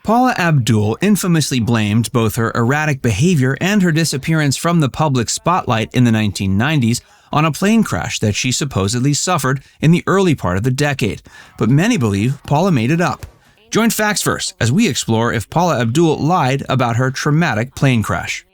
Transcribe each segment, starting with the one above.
Paula Abdul infamously blamed both her erratic behavior and her disappearance from the public spotlight in the 1990s on a plane crash that she supposedly suffered in the early part of the decade, but many believe Paula made it up. Join Facts First as we explore if Paula Abdul lied about her traumatic plane crash.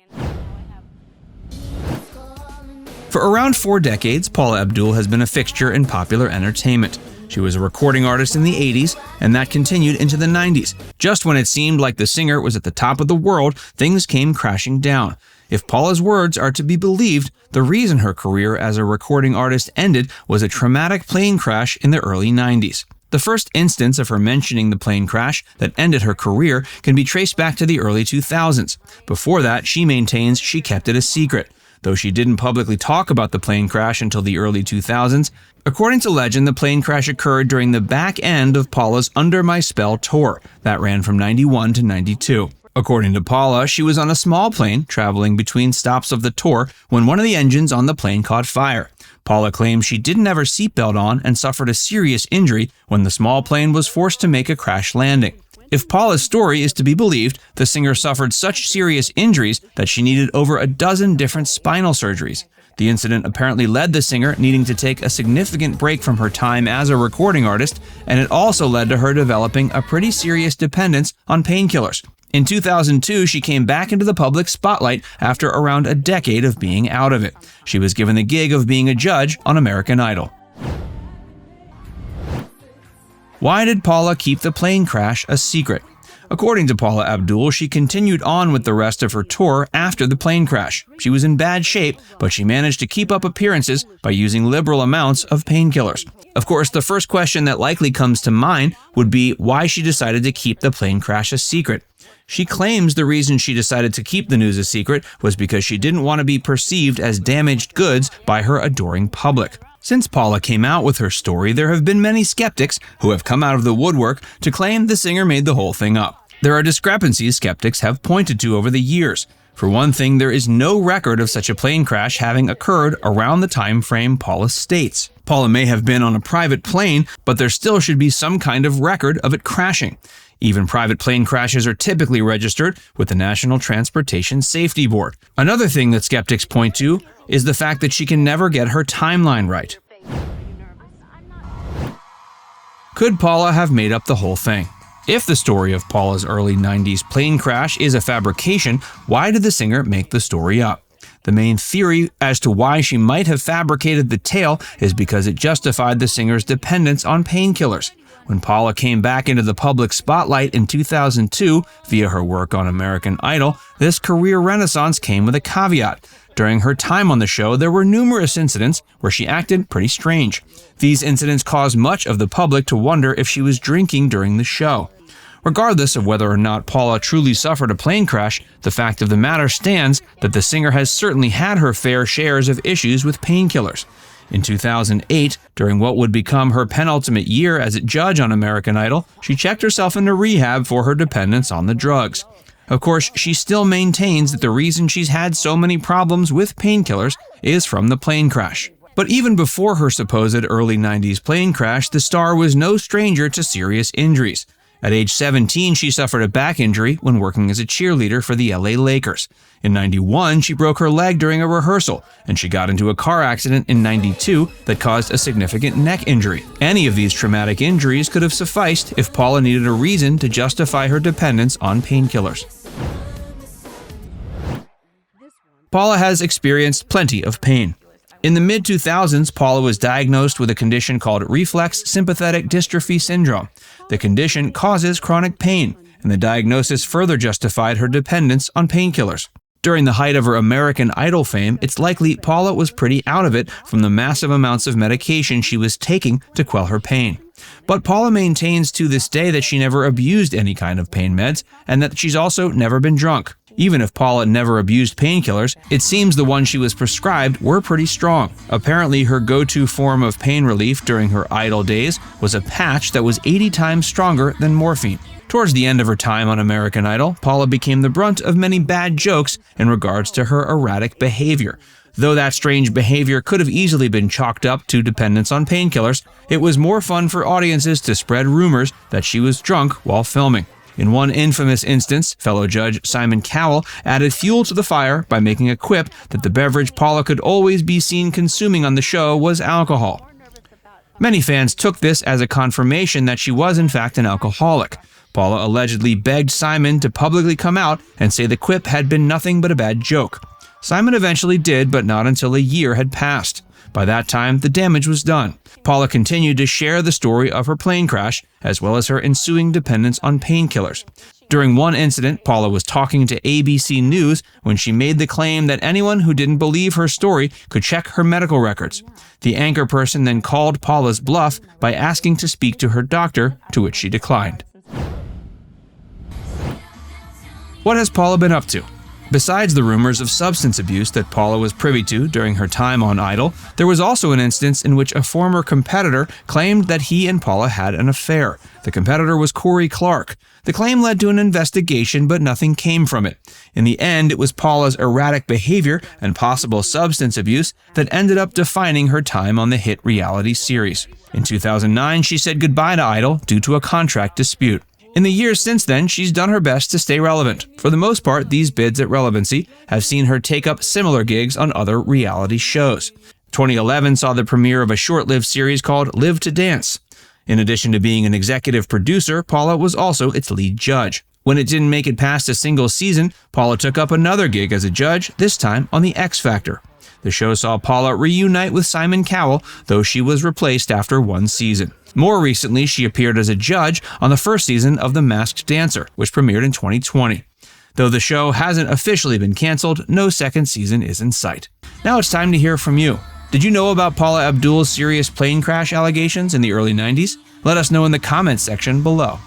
For around 4 decades, Paula Abdul has been a fixture in popular entertainment. She was a recording artist in the 80s, and that continued into the 90s. Just when it seemed like the singer was at the top of the world, things came crashing down. If Paula's words are to be believed, the reason her career as a recording artist ended was a traumatic plane crash in the early 90s. The first instance of her mentioning the plane crash that ended her career can be traced back to the early 2000s. Before that, she maintains she kept it a secret. Though she didn't publicly talk about the plane crash until the early 2000s, according to legend, the plane crash occurred during the back end of Paula's Under My Spell tour that ran from 91 to 92. According to Paula, she was on a small plane traveling between stops of the tour when one of the engines on the plane caught fire. Paula claims she didn't have her seatbelt on and suffered a serious injury when the small plane was forced to make a crash landing. If Paula's story is to be believed, the singer suffered such serious injuries that she needed over a dozen different spinal surgeries. The incident apparently led the singer needing to take a significant break from her time as a recording artist, and it also led to her developing a pretty serious dependence on painkillers. In 2002, she came back into the public spotlight after around a decade of being out of it. She was given the gig of being a judge on American Idol. Why did Paula keep the plane crash a secret? According to Paula Abdul, she continued on with the rest of her tour after the plane crash. She was in bad shape, but she managed to keep up appearances by using liberal amounts of painkillers. Of course, the first question that likely comes to mind would be why she decided to keep the plane crash a secret. She claims the reason she decided to keep the news a secret was because she didn't want to be perceived as damaged goods by her adoring public. Since Paula came out with her story, there have been many skeptics who have come out of the woodwork to claim the singer made the whole thing up. There are discrepancies skeptics have pointed to over the years. For one thing, there is no record of such a plane crash having occurred around the time frame Paula states. Paula may have been on a private plane, but there still should be some kind of record of it crashing. Even private plane crashes are typically registered with the National Transportation Safety Board. Another thing that skeptics point to is the fact that she can never get her timeline right. Could Paula have made up the whole thing? If the story of Paula's early 90s plane crash is a fabrication, why did the singer make the story up? The main theory as to why she might have fabricated the tale is because it justified the singer's dependence on painkillers. When Paula came back into the public spotlight in 2002 via her work on American Idol, this career renaissance came with a caveat. During her time on the show, there were numerous incidents where she acted pretty strange. These incidents caused much of the public to wonder if she was drinking during the show. Regardless of whether or not Paula truly suffered a plane crash, the fact of the matter stands that the singer has certainly had her fair shares of issues with painkillers. In 2008, during what would become her penultimate year as a judge on American Idol, she checked herself into rehab for her dependence on the drugs. Of course, she still maintains that the reason she's had so many problems with painkillers is from the plane crash. But even before her supposed early 90s plane crash, the star was no stranger to serious injuries. At age 17, she suffered a back injury when working as a cheerleader for the LA Lakers. In 91, she broke her leg during a rehearsal, and she got into a car accident in 92 that caused a significant neck injury. Any of these traumatic injuries could have sufficed if Paula needed a reason to justify her dependence on painkillers. Paula has experienced plenty of pain. In the mid-2000s, Paula was diagnosed with a condition called reflex sympathetic dystrophy syndrome. The condition causes chronic pain, and the diagnosis further justified her dependence on painkillers. During the height of her American Idol fame, it's likely Paula was pretty out of it from the massive amounts of medication she was taking to quell her pain. But Paula maintains to this day that she never abused any kind of pain meds, and that she's also never been drunk. Even if Paula never abused painkillers, it seems the ones she was prescribed were pretty strong. Apparently, her go-to form of pain relief during her Idol days was a patch that was 80 times stronger than morphine. Towards the end of her time on American Idol, Paula became the brunt of many bad jokes in regards to her erratic behavior. Though that strange behavior could have easily been chalked up to dependence on painkillers, it was more fun for audiences to spread rumors that she was drunk while filming. In one infamous instance, fellow judge Simon Cowell added fuel to the fire by making a quip that the beverage Paula could always be seen consuming on the show was alcohol. Many fans took this as a confirmation that she was in fact an alcoholic. Paula allegedly begged Simon to publicly come out and say the quip had been nothing but a bad joke. Simon eventually did, but not until a year had passed. By that time, the damage was done. Paula continued to share the story of her plane crash, as well as her ensuing dependence on painkillers. During one incident, Paula was talking to ABC News when she made the claim that anyone who didn't believe her story could check her medical records. The anchor person then called Paula's bluff by asking to speak to her doctor, to which she declined. What has Paula been up to? Besides the rumors of substance abuse that Paula was privy to during her time on Idol, there was also an instance in which a former competitor claimed that he and Paula had an affair. The competitor was Corey Clark. The claim led to an investigation, but nothing came from it. In the end, it was Paula's erratic behavior and possible substance abuse that ended up defining her time on the hit reality series. In 2009, she said goodbye to Idol due to a contract dispute. In the years since then, she's done her best to stay relevant. For the most part, these bids at relevancy have seen her take up similar gigs on other reality shows. 2011 saw the premiere of a short-lived series called Live to Dance. In addition to being an executive producer, Paula was also its lead judge. When it didn't make it past a single season, Paula took up another gig as a judge, this time on The X Factor. The show saw Paula reunite with Simon Cowell, though she was replaced after one season. More recently, she appeared as a judge on the first season of The Masked Dancer, which premiered in 2020. Though the show hasn't officially been canceled, no second season is in sight. Now it's time to hear from you. Did you know about Paula Abdul's serious plane crash allegations in the early 90s? Let us know in the comments section below.